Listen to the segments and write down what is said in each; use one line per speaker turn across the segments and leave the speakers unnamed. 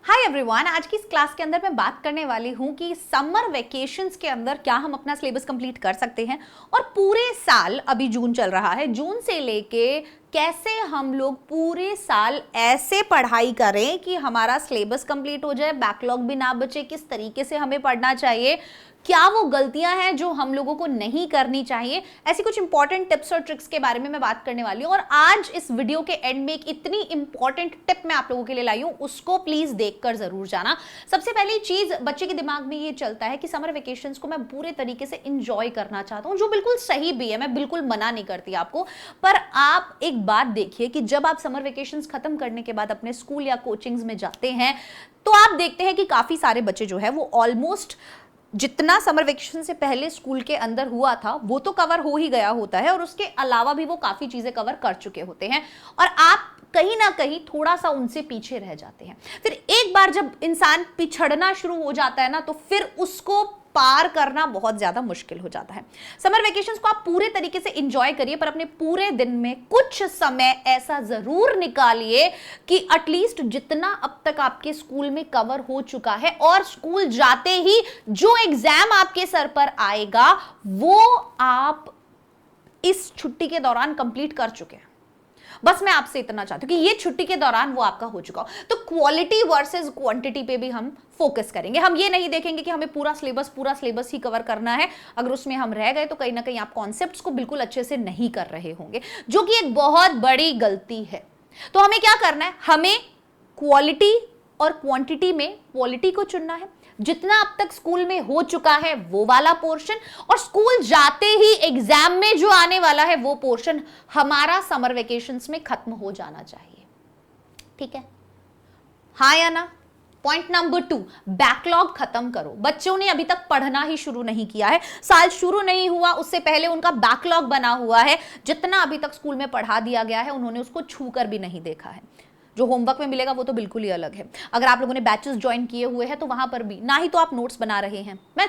Hi everyone, आज की इस क्लास के अंदर मैं बात करने वाली हूं कि समर वेकेशंस के अंदर क्या हम अपना सिलेबस कंप्लीट कर सकते हैं और पूरे साल, अभी जून चल रहा है, जून से लेके कैसे हम लोग पूरे साल ऐसे पढ़ाई करें कि हमारा सिलेबस कंप्लीट हो जाए, बैकलॉग भी ना बचे, किस तरीके से हमें पढ़ना चाहिए, क्या वो गलतियां हैं जो हम लोगों को नहीं करनी चाहिए, ऐसी कुछ इंपॉर्टेंट टिप्स और ट्रिक्स के बारे में मैं बात करने वाली हूं। और आज इस वीडियो के एंड में एक इतनी इंपॉर्टेंट टिप मैं आप लोगों के लिए लाई हूं, उसको प्लीज देखकर जरूर जाना। सबसे पहली चीज, बच्चे के दिमाग में ये चलता है कि समर वेकेशंस को मैं पूरे तरीके से इंजॉय करना चाहता हूं, जो बिल्कुल सही भी है, मैं बिल्कुल मना नहीं करती आपको। पर आप एक बात देखिए कि जब आप समर वेकेशंस खत्म करने के बाद अपने स्कूल या कोचिंग्स में जाते हैं तो आप देखते हैं कि काफी सारे बच्चे जो है वो ऑलमोस्ट जितना समर वेकेशन से पहले स्कूल के अंदर हुआ था वो तो कवर हो ही गया होता है और उसके अलावा भी वो काफी चीजें कवर कर चुके होते हैं और आप कहीं ना कहीं थोड़ा सा उनसे पीछे रह जाते हैं। फिर एक बार जब इंसान पिछड़ना शुरू हो जाता है ना, तो फिर उसको पार करना बहुत ज्यादा मुश्किल हो जाता है। समर वेकेशंस को आप पूरे तरीके से एंजॉय करिए, पर अपने पूरे दिन में कुछ समय ऐसा जरूर निकालिए कि एटलीस्ट जितना अब तक आपके स्कूल में कवर हो चुका है और स्कूल जाते ही जो एग्जाम आपके सर पर आएगा वो आप इस छुट्टी के दौरान कंप्लीट कर चुके हैं। बस मैं आपसे इतना चाहती हूं कि ये छुट्टी के दौरान वो आपका हो चुका हो। तो क्वालिटी वर्सेस क्वांटिटी पे भी हम फोकस करेंगे। हम ये नहीं देखेंगे कि हमें पूरा सिलेबस ही कवर करना है। अगर उसमें हम रह गए तो कहीं ना कहीं आप कॉन्सेप्ट्स को बिल्कुल अच्छे से नहीं कर रहे होंगे, जो कि एक बहुत बड़ी गलती है। तो हमें क्या करना है, हमें क्वालिटी और क्वांटिटी में क्वालिटी को चुनना है। जितना अब तक स्कूल में हो चुका है वो वाला पोर्शन, और स्कूल जाते ही एग्जाम में जो आने वाला है वो पोर्शन हमारा समर वेकेशंस में खत्म हो जाना चाहिए। ठीक है, हाँ या ना? पॉइंट नंबर 2, बैकलॉग खत्म करो। बच्चों ने अभी तक पढ़ना ही शुरू नहीं किया है, साल शुरू नहीं हुआ उससे पहले उनका बैकलॉग बना हुआ है। जितना अभी तक स्कूल में पढ़ा दिया गया है उन्होंने उसको छूकर भी नहीं देखा है। जो होमवर्क में मिलेगा वो तो बिल्कुल ही अलग है। अगर आप लोगों ने बैचेस ज्वाइन किए हुए हैं तो वहां पर भी ना ही तो आप नोट्स बना रहे हैं, मैं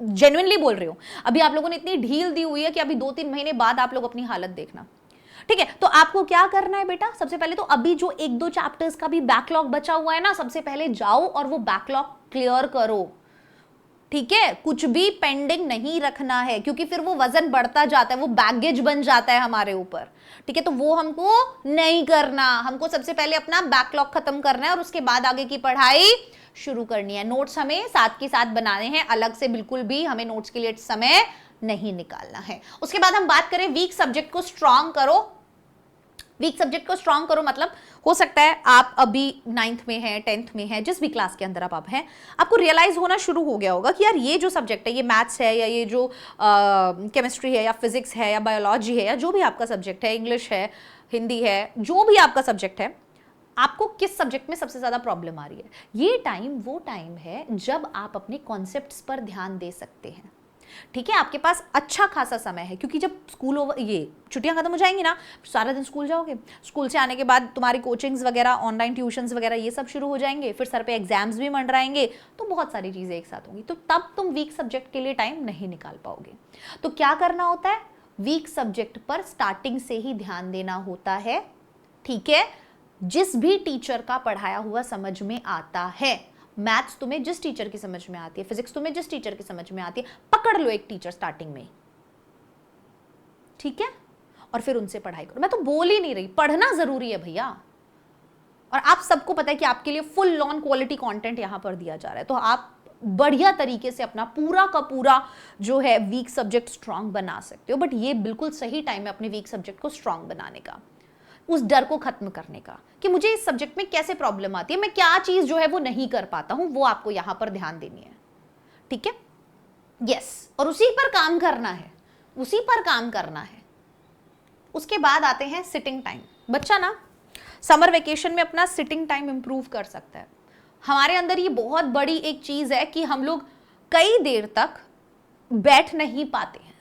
जेन्युइनली बोल रही हूं। अभी आप लोगों ने इतनी ढील दी हुई है कि अभी 2-3 महीने बाद आप लोग अपनी हालत देखना। ठीक है, तो आपको क्या करना है बेटा, सबसे पहले तो अभी जो 1-2 चैप्टर्स का भी बैकलॉग बचा हुआ है ना, सबसे पहले जाओ और वो बैकलॉग क्लियर करो। ठीक है, कुछ भी पेंडिंग नहीं रखना है, क्योंकि फिर वो वजन बढ़ता जाता है, वो बैगेज बन जाता है हमारे ऊपर। ठीक है, तो वो हमको नहीं करना। हमको सबसे पहले अपना बैकलॉग खत्म करना है और उसके बाद आगे की पढ़ाई शुरू करनी है। नोट्स हमें साथ के साथ बनाने हैं, अलग से बिल्कुल भी हमें नोट्स के लिए समय नहीं निकालना है। उसके बाद हम बात करें वीक सब्जेक्ट को स्ट्रांग करो। वीक सब्जेक्ट को स्ट्रांग करो मतलब हो सकता है आप अभी 9th में हैं, 10th में हैं, जिस भी क्लास के अंदर आप हैं, आपको रियलाइज होना शुरू हो गया होगा कि यार ये जो सब्जेक्ट है, ये मैथ्स है या ये जो केमिस्ट्री है या फिजिक्स है या बायोलॉजी है या जो भी आपका सब्जेक्ट है, इंग्लिश है, हिंदी है, जो भी आपका सब्जेक्ट है, आपको किस सब्जेक्ट में सबसे ज्यादा प्रॉब्लम आ रही है। ये टाइम वो टाइम है जब आप अपने कॉन्सेप्ट्स पर ध्यान दे सकते हैं। ठीक है, आपके पास अच्छा खासा समय है, क्योंकि जब स्कूल ओवर, ये छुट्टियां खत्म हो जाएंगी ना, सारा दिन स्कूल जाओगे, स्कूल से आने के बाद तुम्हारी कोचिंग्स वगैरह, ऑनलाइन ट्यूशंस वगैरह ये सब शुरू हो जाएंगे, फिर सर पे एग्जाम्स भी मंडराएंगे, तो बहुत सारी चीजें एक साथ होंगी, तो तब तुम वीक सब्जेक्ट के लिए टाइम नहीं निकाल पाओगे। तो क्या करना होता है, वीक सब्जेक्ट पर स्टार्टिंग से ही ध्यान देना होता है। ठीक है, जिस भी टीचर का पढ़ाया हुआ समझ में आता है, मैथ्स तुम्हें जिस टीचर की समझ में आती है, फिजिक्स तुम्हें जिस टीचर की समझ में आती है, पकड़ लो एक टीचर स्टार्टिंग में। ठीक है, और फिर उनसे पढ़ाई करो। मैं तो बोल ही नहीं रही, पढ़ना जरूरी है भैया, और आप सबको पता है कि आपके लिए फुल ऑन क्वालिटी कंटेंट यहां पर दिया जा रहा है, तो आप बढ़िया तरीके से अपना पूरा का पूरा जो है वीक सब्जेक्ट स्ट्रांग बना सकते हो। बट ये बिल्कुल सही टाइम है अपने वीक सब्जेक्ट को स्ट्रांग बनाने का, उस डर को खत्म करने का कि मुझे इस सब्जेक्ट में कैसे प्रॉब्लम आती है, मैं क्या चीज जो है वो नहीं कर पाता हूं, वो आपको यहां पर ध्यान देनी है। ठीक है, यस, और उसी पर काम करना है, उसी पर काम करना है। उसके बाद आते हैं सिटिंग टाइम। बच्चा ना समर वेकेशन में अपना सिटिंग टाइम इंप्रूव कर सकता है। हमारे अंदर ये बहुत बड़ी एक चीज है कि हम लोग कई देर तक बैठ नहीं पाते हैं।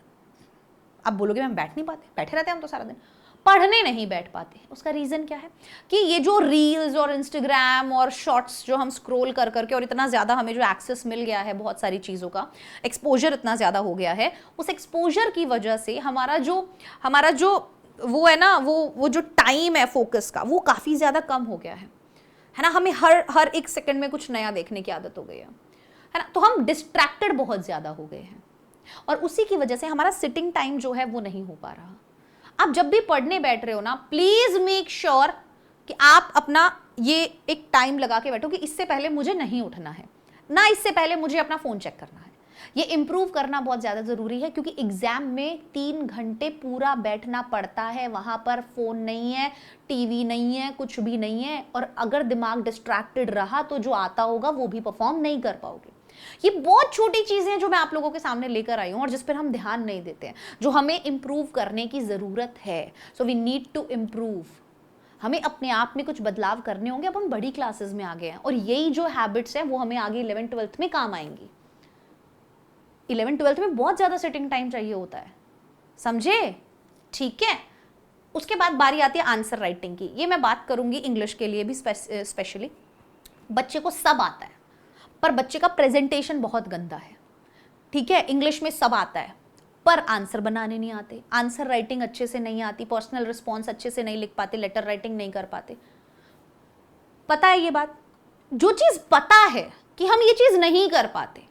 अब बोलोगे मैम बैठ नहीं पाते, बैठे रहते हैं हम तो सारा दिन, पढ़ने नहीं बैठ पाते। उसका रीजन क्या है कि ये जो रील्स और इंस्टाग्राम और शॉर्ट्स जो हम स्क्रॉल कर करके, और इतना ज्यादा हमें जो एक्सेस मिल गया है बहुत सारी चीजों का, एक्सपोजर इतना ज्यादा हो गया है, उस एक्सपोजर की वजह से हमारा जो वो है ना, वो जो टाइम है फोकस का, वो काफी ज्यादा कम हो गया है है ना, हमें हर एक सेकंड में कुछ नया देखने की आदत हो गई है ना, तो हम डिस्ट्रैक्टेड बहुत ज्यादा हो गए हैं और उसी की वजह से हमारा सिटिंग टाइम जो है वो नहीं हो पा रहा। आप जब भी पढ़ने बैठ रहे हो ना, प्लीज मेक श्योर कि आप अपना ये एक टाइम लगा के बैठो कि इससे पहले मुझे नहीं उठना है ना, इससे पहले मुझे अपना फोन चेक करना है। ये इंप्रूव करना बहुत ज्यादा जरूरी है क्योंकि एग्जाम में 3 घंटे पूरा बैठना पड़ता है, वहां पर फोन नहीं है, टीवी नहीं है, कुछ भी नहीं है, और अगर दिमाग डिस्ट्रैक्टेड रहा तो जो आता होगा वो भी परफॉर्म नहीं कर पाओगे। ये बहुत छोटी चीजें हैं जो मैं आप लोगों के सामने लेकर आई हूं और जिस पर हम ध्यान नहीं देते हैं, जो हमें इंप्रूव करने की जरूरत है। So we need to improve. हमें अपने आप में कुछ बदलाव करने होंगे। अब हम बड़ी क्लासेस में आ गए हैं और यही जो हैबिट्स हैं वो हमें आगे 11th-12th में काम आएंगी। 11th-12th में बहुत ज्यादा सिटिंग टाइम चाहिए होता है, समझे? ठीक है। उसके बाद बारी आती है आंसर राइटिंग की। ये मैं बात करूंगी इंग्लिश के लिए भी स्पेशली। बच्चे को सब आता है पर बच्चे का प्रेजेंटेशन बहुत गंदा है। ठीक है, इंग्लिश में सब आता है पर आंसर बनाने नहीं आते, आंसर राइटिंग अच्छे से नहीं आती, पर्सनल रिस्पॉन्स अच्छे से नहीं लिख पाते, लेटर राइटिंग नहीं कर पाते। पता है ये बात? जो चीज पता है कि हम ये चीज नहीं कर पाते,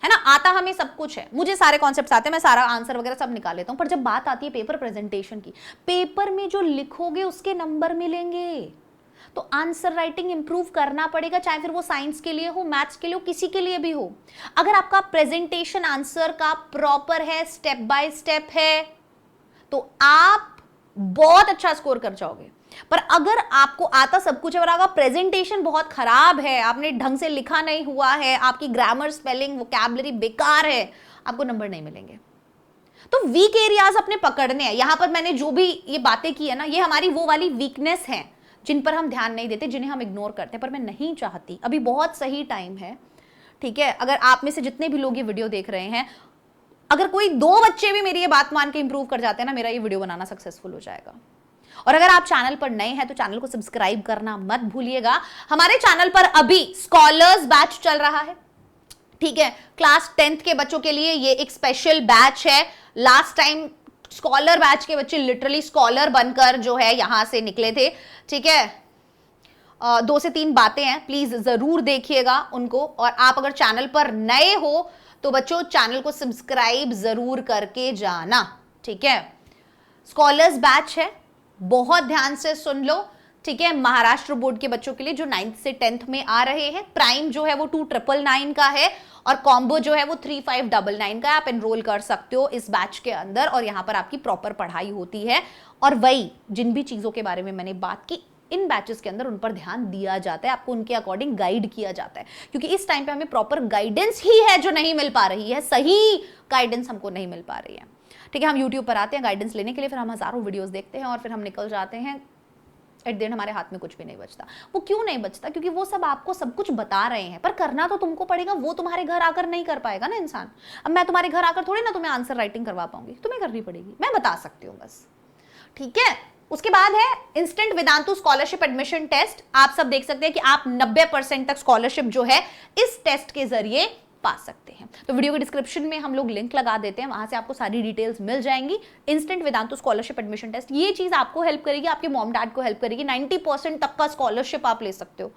है ना, आता हमें सब कुछ है, मुझे सारे कॉन्सेप्ट्स आते हैं, मैं सारा आंसर वगैरह सब निकाल लेता हूं, पर जब बात आती है पेपर प्रेजेंटेशन की, पेपर में जो लिखोगे उसके नंबर मिलेंगे। तो आंसर राइटिंग इंप्रूव करना पड़ेगा, चाहे फिर वो साइंस के लिए हो, मैथ्स के लिए हो, किसी के लिए भी हो। अगर आपका प्रेजेंटेशन आंसर का प्रॉपर है, स्टेप बाय स्टेप है, तो आप बहुत अच्छा स्कोर कर जाओगे। पर अगर आपको आता सब कुछ है और अगर प्रेजेंटेशन बहुत खराब है, आपने ढंग से लिखा नहीं हुआ है, आपकी ग्रामर, स्पेलिंग, वोकैबुलरी बेकार है, आपको नंबर नहीं मिलेंगे। तो वीक एरियाज अपने पकड़ने हैं। यहां पर मैंने जो भी ये बातें की है ना, ये हमारी वो वाली वीकनेस है जिन पर हम ध्यान नहीं देते, जिन्हें हम इग्नोर करते हैं। पर मैं नहीं चाहती, अभी बहुत सही टाइम है, ठीक है, अगर आप में से जितने भी लोग ये वीडियो देख रहे हैं, अगर कोई 2 बच्चे भी मेरी ये बात मान के इंप्रूव कर जाते हैं ना, मेरा ये वीडियो बनाना सक्सेसफुल हो जाएगा। और अगर आप चैनल पर नए हैं तो चैनल को सब्सक्राइब करना मत भूलिएगा। हमारे चैनल पर अभी स्कॉलर्स बैच चल रहा है, ठीक है, क्लास 10th के बच्चों के लिए ये एक स्पेशल बैच है। लास्ट टाइम स्कॉलर बैच के बच्चे लिटरली स्कॉलर बनकर जो है यहां से निकले थे, ठीक है। 2 से 3 बातें हैं, प्लीज जरूर देखिएगा उनको। और आप अगर चैनल पर नए हो तो बच्चों चैनल को सब्सक्राइब जरूर करके जाना, ठीक है। स्कॉलर्स बैच है, बहुत ध्यान से सुन लो, ठीक है। महाराष्ट्र बोर्ड के बच्चों के लिए जो 9th से 10th में आ रहे हैं, प्राइम जो है वो 2999 का है और कॉम्बो जो है वो 3599 का है। आप एनरोल कर सकते हो इस बैच के अंदर और यहां पर आपकी प्रॉपर पढ़ाई होती है। और वही जिन भी चीजों के बारे में मैंने बात की, इन बैचेस के अंदर उन पर ध्यान दिया जाता है, आपको उनके अकॉर्डिंग गाइड किया जाता है, क्योंकि इस टाइम पे हमें प्रॉपर गाइडेंस ही है जो नहीं मिल पा रही है, सही गाइडेंस हमको नहीं मिल पा रही है, ठीक है। हम यूट्यूब पर आते हैं गाइडेंस लेने के लिए, फिर हम हजारों वीडियोस देखते हैं और फिर हम निकल जाते हैं, एट द एंड हमारे हाथ में कुछ भी नहीं बचता। वो क्यों नहीं बचता? क्योंकि वो सब आपको सब कुछ बता रहे हैं, पर करना तो तुमको पड़ेगा। वो तुम्हारे घर आकर नहीं कर पाएगा ना इंसान। अब मैं तुम्हारे घर आकर थोड़ी ना तुम्हें आंसर राइटिंग करवा पाऊंगी, तुम्हें करनी पड़ेगी, मैं बता सकती हूँ बस, ठीक है। उसके बाद है instant Vedantu scholarship admission test. आप सब देख सकते हैं कि आप 90% तक स्कॉलरशिप जो है इस टेस्ट के जरिए पा सकते हैं। तो वीडियो के डिस्क्रिप्शन में हम लोग लिंक लगा देते हैं, वहां से आपको सारी डिटेल्स मिल जाएंगी। Instant Vedantu scholarship admission test, ये चीज आपको हेल्प करेगी, आपके मॉम डैड को हेल्प करेगी। 90% तक का स्कॉलरशिप आप ले सकते हो।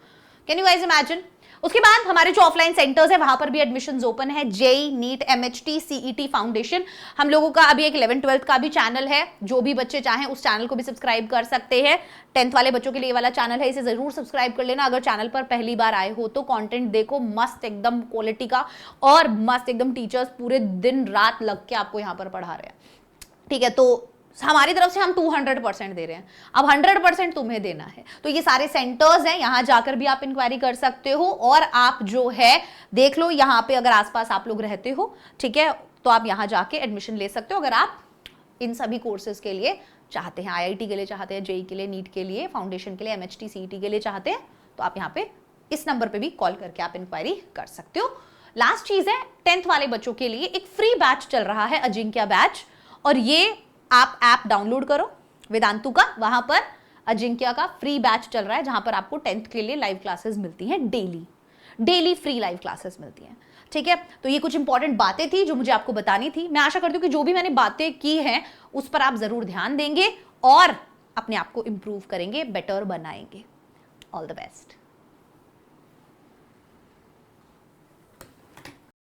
Can you guys imagine? उसके बाद हमारे जो ऑफलाइन सेंटर्स है वहां पर भी एडमिशंस ओपन है। JEE, NEET, MHT, CET foundation. हम लोगों का अभी एक 11th-12th का भी चैनल है, जो भी बच्चे चाहें उस चैनल को भी सब्सक्राइब कर सकते हैं। 10th वाले बच्चों के लिए वाला चैनल है, इसे जरूर सब्सक्राइब कर लेना। अगर चैनल पर पहली बार आए हो तो कंटेंट देखो, मस्त एकदम क्वालिटी का और मस्त एकदम टीचर्स पूरे दिन रात लग के आपको यहाँ पर पढ़ा रहे हैं, ठीक है। तो हमारी तरफ से हम 200% दे रहे हैं, अब 100% तुम्हें देना है। तो ये सारे सेंटर्स हैं, यहां जाकर भी आप इंक्वायरी कर सकते हो और आप जो है देख लो यहाँ पे, अगर आसपास आप लोग रहते हो, ठीक है, तो आप यहां जाके एडमिशन ले सकते हो। अगर आप इन सभी कोर्सेज के लिए चाहते हैं, IIT के लिए चाहते हैं, जेई के लिए, नीट के लिए, फाउंडेशन के लिए, MHT, CET के लिए चाहते हैं, तो आप यहाँ पे इस नंबर पे भी कॉल करके आप इंक्वायरी कर सकते हो। लास्ट चीज है, 10th वाले बच्चों के लिए एक फ्री बैच चल रहा है, अजिंक्य बैच। और ये आप ऐप डाउनलोड करो वेदांतु का, वहां पर अजिंक्य का फ्री बैच चल रहा है, जहां पर आपको 10th के लिए लाइव क्लासेस मिलती हैं, डेली फ्री लाइव क्लासेस मिलती हैं, ठीक है। तो ये कुछ इंपॉर्टेंट बातें थी जो मुझे आपको बतानी थी। मैं आशा करती हूँ कि जो भी मैंने बातें की हैं उस पर आप जरूर ध्यान देंगे और अपने आप को इंप्रूव करेंगे, बेटर बनाएंगे। All the best.